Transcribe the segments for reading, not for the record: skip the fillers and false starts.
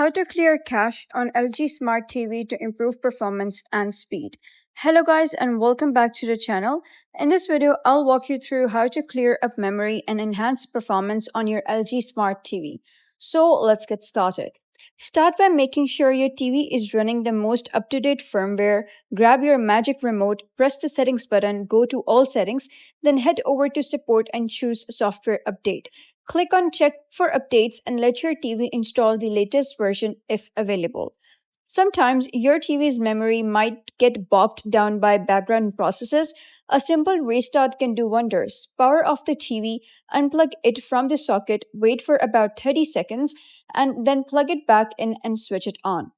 How to clear cache on LG Smart TV to improve performance and speed. Hello guys and welcome back to the channel. In this video, I'll walk you through how to clear up memory and enhance performance on your LG Smart TV. So let's get started. Start by making sure your TV is running the most up-to-date firmware. Grab your magic remote, press the settings button, go to all settings, then head over to support and choose software update. Click on check for updates and let your TV install the latest version if available. Sometimes your TV's memory might get bogged down by background processes. A simple restart can do wonders. Power off the TV, unplug it from the socket, wait for about 30 seconds, and then plug it back in and switch it on.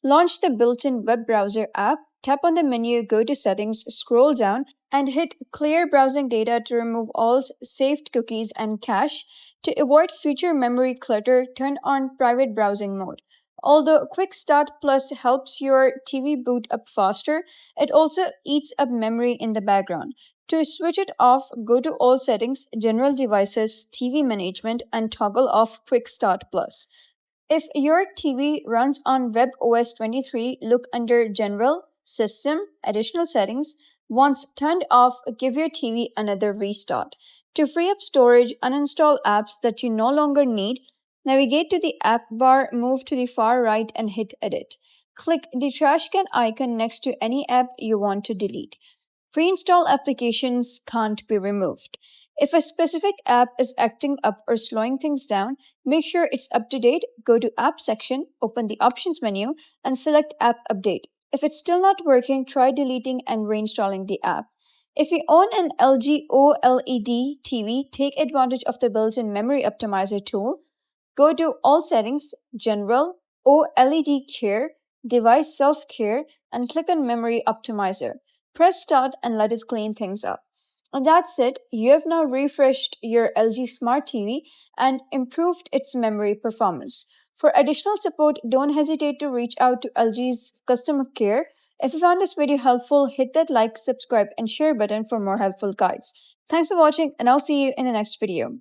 Launch the built-in web browser app, tap on the menu, go to Settings, scroll down, and hit Clear Browsing Data to remove all saved cookies and cache. To avoid future memory clutter, turn on Private Browsing mode. Although Quick Start Plus helps your TV boot up faster, it also eats up memory in the background. To switch it off, go to All Settings, General Devices, TV Management, and toggle off Quick Start Plus. If your TV runs on webOS 23, look under General, System, Additional Settings. Once turned off, give your TV another restart. To free up storage, uninstall apps that you no longer need. Navigate to the app bar, move to the far right and hit Edit. Click the trash can icon next to any app you want to delete. Pre-installed applications can't be removed. If a specific app is acting up or slowing things down, make sure it's up to date. Go to App section, open the Options menu, and select App Update. If it's still not working, try deleting and reinstalling the app. If you own an LG OLED TV, take advantage of the built-in Memory Optimizer tool. Go to All Settings, General, OLED Care, Device Self-Care, and click on Memory Optimizer. Press Start and let it clean things up. And that's it. You have now refreshed your LG Smart TV and improved its memory performance. For additional support, don't hesitate to reach out to LG's customer care. If you found this video helpful, hit that like, subscribe, and share button for more helpful guides. Thanks for watching, and I'll see you in the next video.